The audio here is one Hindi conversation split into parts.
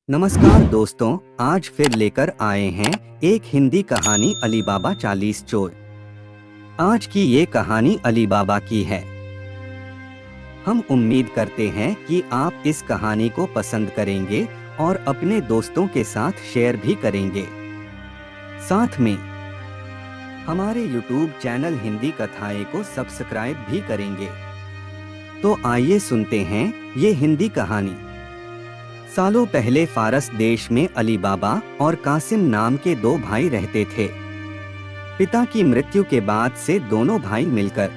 नमस्कार दोस्तों, आज फिर लेकर आए हैं एक हिंदी कहानी अली बाबा 40 चोर। आज की ये कहानी अली बाबा की है। हम उम्मीद करते हैं कि आप इस कहानी को पसंद करेंगे और अपने दोस्तों के साथ शेयर भी करेंगे। साथ में हमारे YouTube चैनल हिंदी कथाएं को सब्सक्राइब भी करेंगे। तो आइए सुनते हैं ये हिंदी कहानी। सालों पहले फारस देश में अली बाबा और कासिम नाम के दो भाई रहते थे। पिता की मृत्यु के बाद से दोनों भाई मिलकर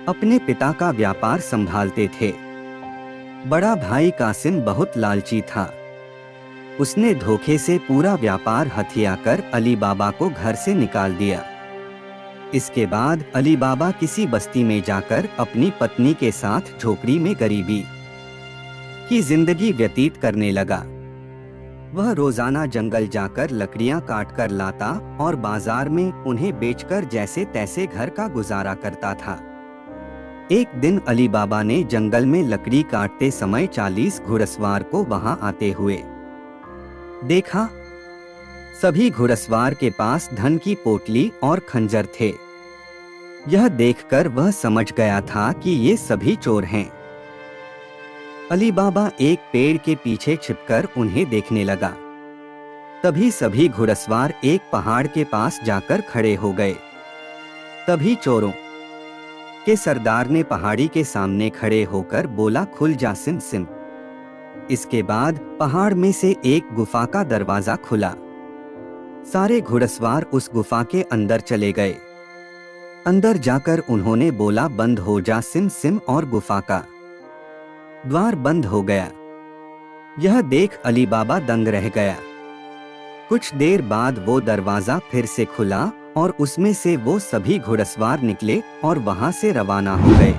अपने पिता का व्यापार संभालते थे। बड़ा भाई कासिम बहुत लालची था। उसने धोखे से पूरा व्यापार हथियाकर अली बाबा को घर से निकाल दिया। इसके बाद अली बाबा किसी बस्ती में जाकर अपनी पत्नी के साथ झोपड़ी में गरीबी की जिंदगी व्यतीत करने लगा। वह रोजाना जंगल जाकर लकड़ियां काट कर लाता और बाजार में उन्हें बेचकर जैसे तैसे घर का गुजारा करता था। एक दिन अली बाबा ने जंगल में लकड़ी काटते समय 40 घुड़सवार को वहां आते हुए देखा। सभी घुड़सवार के पास धन की पोटली और खंजर थे। यह देखकर वह समझ गया था कि ये सभी चोर हैं। अली बाबा एक पेड़ के पीछे छिपकर उन्हें देखने लगा। तभी सभी घुड़सवार एक पहाड़ के पास जाकर खड़े हो गए। तभी चोरों के सरदार ने पहाड़ी के सामने खड़े होकर बोला, खुल जा सिम सिम। इसके बाद पहाड़ में से एक गुफा का दरवाजा खुला। सारे घुड़सवार उस गुफा के अंदर चले गए। अंदर जाकर उन्होंने बोला, बंद हो जा सिम सिम, और गुफा का द्वार बंद हो गया। यह देख अली बाबा दंग रह गया। कुछ देर बाद वो दरवाजा फिर से खुला और उसमें से वो सभी घुड़सवार निकले और वहां से रवाना हो गए।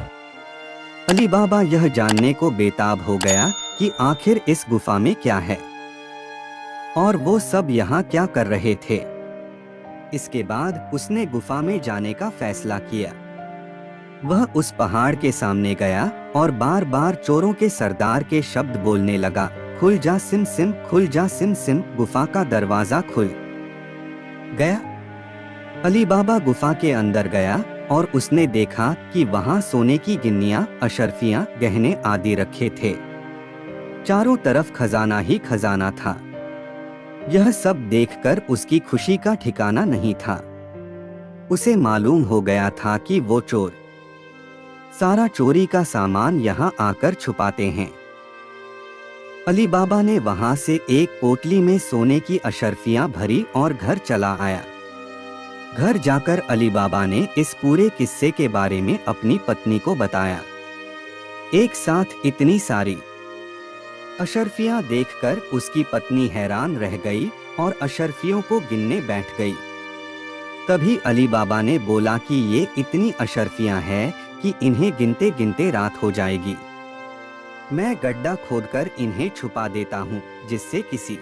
अली बाबा यह जानने को बेताब हो गया कि आखिर इस गुफा में क्या है और वो सब यहाँ क्या कर रहे थे। इसके बाद उसने गुफा में जाने का फैसला किया। वह उस पहाड़ के सामने गया और बार बार चोरों के सरदार के शब्द बोलने लगा, खुल जा सिम सिम, खुल जा सिम सिम। गुफा का दरवाजा खुल गया। अली बाबा गुफा के अंदर गया और उसने देखा कि वहां सोने की गिन्नियां, अशर्फियां, गहने आदि रखे थे। चारों तरफ खजाना ही खजाना था। यह सब देखकर उसकी खुशी का ठिकाना नहीं था। उसे मालूम हो गया था कि वो चोर सारा चोरी का सामान यहाँ आकर छुपाते हैं। अली बाबा ने वहां से एक पोटली में सोने की अशर्फियां भरी और घर चला आया। घर जाकर अली बाबा ने इस पूरे किस्से के बारे में अपनी पत्नी को बताया। एक साथ इतनी सारी अशर्फियां देखकर उसकी पत्नी हैरान रह गई और अशर्फियों को गिनने बैठ गई। तभी अली बाबा ने बोला कि ये इतनी अशर्फियां हैं कि इन्हें गिनते गिनते रात हो जाएगी। मैं गड्ढा खोदकर इन्हें छुपा देता हूँ, जिससे किसी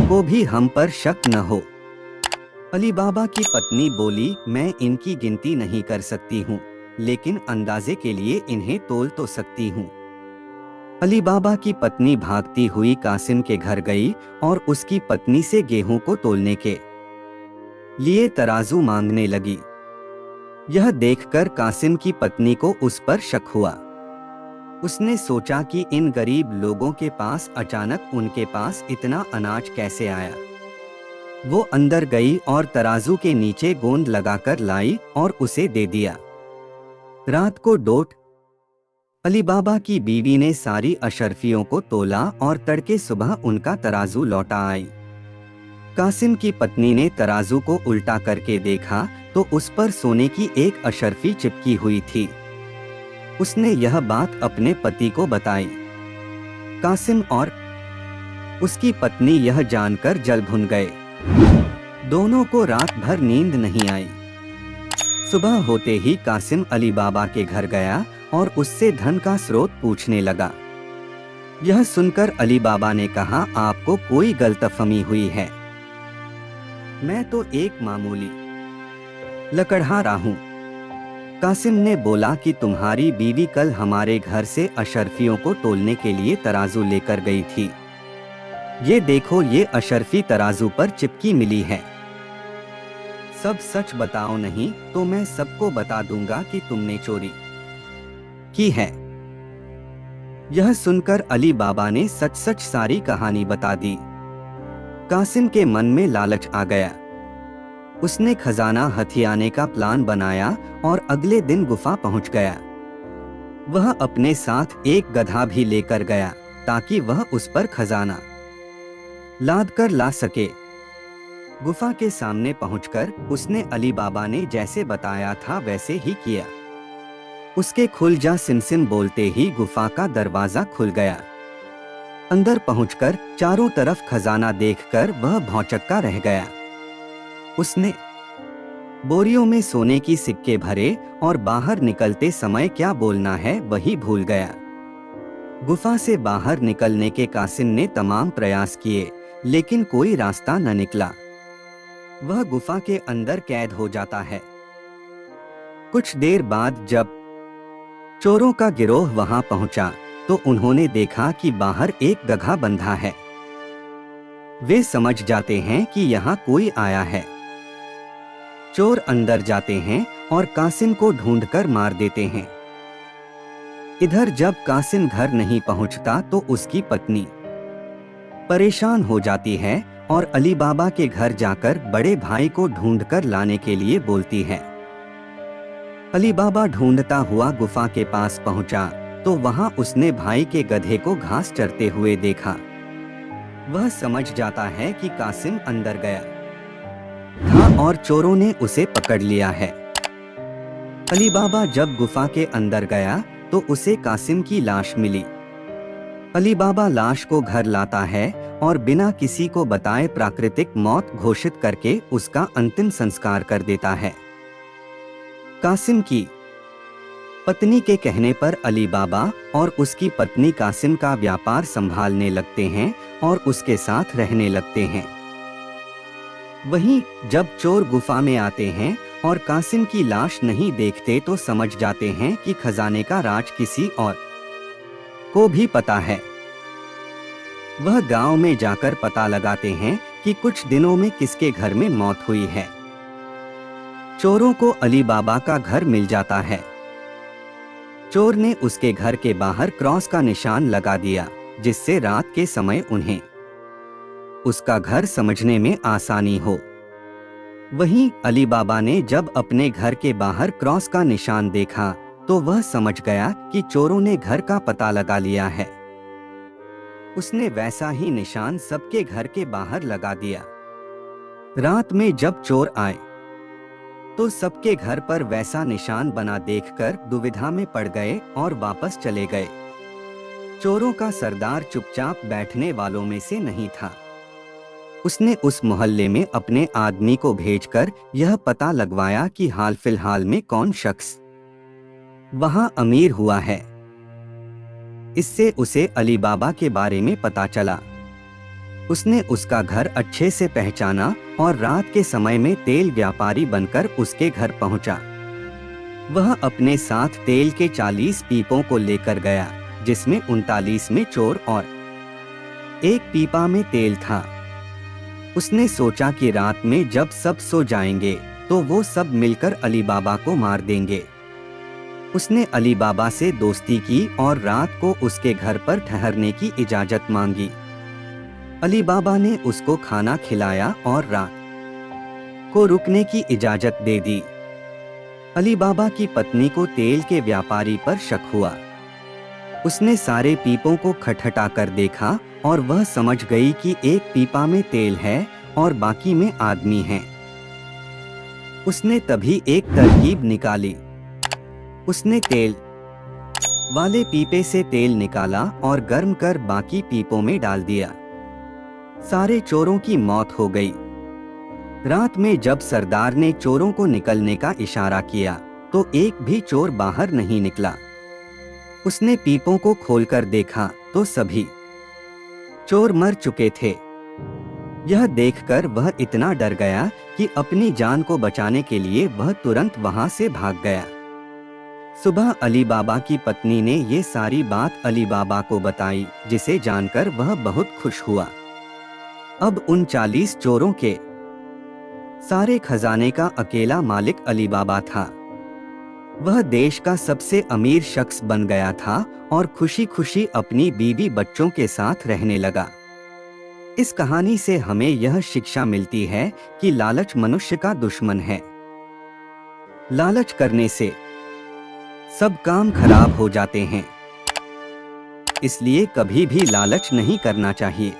को भी हम पर शक न हो। अली बाबा की पत्नी बोली, मैं इनकी गिनती नहीं कर सकती हूँ, लेकिन अंदाजे के लिए इन्हें तोल तो सकती हूँ। अली बाबा की पत्नी भागती हुई कासिम के घर गई और उसकी पत्नी से गेहूं को तोलने के लिए तराजू मांगने लगी। यह देखकर कासिम की पत्नी को उस पर शक हुआ। उसने सोचा कि इन गरीब लोगों के पास अचानक उनके पास इतना अनाज कैसे आया। वो अंदर गई और तराजू के नीचे गोंद लगाकर लाई और उसे दे दिया। रात को डोट अली बाबा की बीवी ने सारी अशर्फियों को तोला और तड़के सुबह उनका तराजू लौटा आई। कासिम की पत्नी ने तराजू को उल्टा करके देखा तो उस पर सोने की एक अशर्फी चिपकी हुई थी। उसने यह बात अपने पति को बताई। कासिम और उसकी पत्नी यह जानकर जल भुन गए। दोनों को रात भर नींद नहीं आई। सुबह होते ही कासिम अली बाबा के घर गया और उससे धन का स्रोत पूछने लगा। यह सुनकर अली बाबा ने कहा, आपको कोई गलतफहमी हुई है। मैं तो एक मामूली लकड़हारा हूँ। कासिम ने बोला कि तुम्हारी बीवी कल हमारे घर से अशर्फियों को तोलने के लिए तराजू लेकर गई थी। ये देखो, ये अशरफी तराजू पर चिपकी मिली है। सब सच बताओ, नहीं तो मैं सबको बता दूंगा कि तुमने चोरी की है। यह सुनकर अली बाबा ने सच सच सारी कहानी बता दी। कासिम के मन में लालच आ गया। उसने खजाना हथियाने का प्लान बनाया और अगले दिन गुफा पहुंच गया। वह अपने साथ एक गधा भी लेकर गया ताकि वह उस पर खजाना लाद कर ला सके। गुफा के सामने पहुंचकर उसने अली बाबा ने जैसे बताया था वैसे ही किया। उसके खुल जा सिमसिम बोलते ही गुफा का दरवाजा खुल गया। अंदर पहुंचकर चारों तरफ खजाना देखकर वह भौचक्का रह गया। उसने बोरियों में सोने की सिक्के भरे और बाहर निकलते समय क्या बोलना है वही भूल गया। गुफा से बाहर निकलने के कासिम ने तमाम प्रयास किए, लेकिन कोई रास्ता न निकला। वह गुफा के अंदर कैद हो जाता है। कुछ देर बाद जब चोरों का गिरोह वहां पहुंचा तो उन्होंने देखा कि बाहर एक गधा बंधा है। वे समझ जाते हैं कि यहाँ कोई आया है। चोर अंदर जाते हैं और कासिम को ढूंढकर मार देते हैं। इधर जब कासिम घर नहीं पहुंचता तो उसकी पत्नी परेशान हो जाती है और अली बाबा के घर जाकर बड़े भाई को ढूंढकर लाने के लिए बोलती है। अली बाबा ढूंढता हुआ गुफा के पास पहुंचा तो वहां उसने भाई के गधे को घास चरते हुए देखा। वह समझ जाता है कि कासिम अंदर गया था और चोरों ने उसे पकड़ लिया है। अली बाबा जब गुफा के अंदर गया तो उसे कासिम की लाश मिली। अली बाबा लाश को घर लाता है और बिना किसी को बताए प्राकृतिक मौत घोषित करके उसका अंतिम संस्कार कर देता है। कासिम की पत्नी के कहने पर अली बाबा और उसकी पत्नी कासिम का व्यापार संभालने लगते हैं और उसके साथ रहने लगते हैं। वहीं जब चोर गुफा में आते हैं और कासिम की लाश नहीं देखते तो समझ जाते हैं कि खजाने का राज किसी और को भी पता है। वह गांव में जाकर पता लगाते हैं कि कुछ दिनों में किसके घर में मौत हुई है। चोरों को अली बाबा का घर मिल जाता है। चोर ने उसके घर के बाहर क्रॉस का निशान लगा दिया, जिससे रात के समय उन्हें उसका घर समझने में आसानी हो। वहीं अली बाबा ने जब अपने घर के बाहर क्रॉस का निशान देखा तो वह समझ गया कि चोरों ने घर का पता लगा लिया है। उसने वैसा ही निशान सबके घर के बाहर लगा दिया। रात में जब चोर आए तो सबके घर पर वैसा निशान बना देखकर दुविधा में पड़ गए और वापस चले गए। चोरों का सरदार चुपचाप बैठने वालों में से नहीं था। उसने उस मोहल्ले में अपने आदमी को भेजकर यह पता लगवाया कि हाल फिलहाल में कौन शख्स वहां अमीर हुआ है। इससे उसे अली बाबा के बारे में पता चला। उसने उसका घर अच्छे से पहचाना और रात के समय में तेल व्यापारी बनकर उसके घर पहुंचा। वह अपने साथ तेल के 40 पीपों को लेकर गया, जिसमें 39 में चोर और एक पीपा में तेल था। उसने सोचा कि रात में जब सब सो जाएंगे तो वो सब मिलकर अली बाबा को मार देंगे। उसने अली बाबा से दोस्ती की और रात को उसके घर पर ठहरने की इजाजत मांगी। अली बाबा ने उसको खाना खिलाया और रात को रुकने की इजाजत दे दी। अली बाबा की पत्नी को तेल के व्यापारी पर शक हुआ। उसने सारे पीपों को खटखटा कर देखा और वह समझ गई कि एक पीपा में तेल है और बाकी में आदमी हैं। उसने तभी एक तरकीब निकाली। उसने तेल वाले पीपे से तेल निकाला और गर्म कर बाकी पीपों में डाल दिया। सारे चोरों की मौत हो गई। रात में जब सरदार ने चोरों को निकलने का इशारा किया तो एक भी चोर बाहर नहीं निकला। उसने पीपों को खोलकर देखा तो सभी चोर मर चुके थे। यह देखकर वह इतना डर गया कि अपनी जान को बचाने के लिए वह तुरंत वहां से भाग गया। सुबह अली बाबा की पत्नी ने ये सारी बात अली बाबा को बताई, जिसे जानकर वह बहुत खुश हुआ। अब उन 40 चोरों के सारे खजाने का अकेला मालिक अली बाबा था। वह देश का सबसे अमीर शख्स बन गया था और खुशी खुशी अपनी बीवी बच्चों के साथ रहने लगा। इस कहानी से हमें यह शिक्षा मिलती है कि लालच मनुष्य का दुश्मन है। लालच करने से सब काम खराब हो जाते हैं। इसलिए कभी भी लालच नहीं करना चाहिए।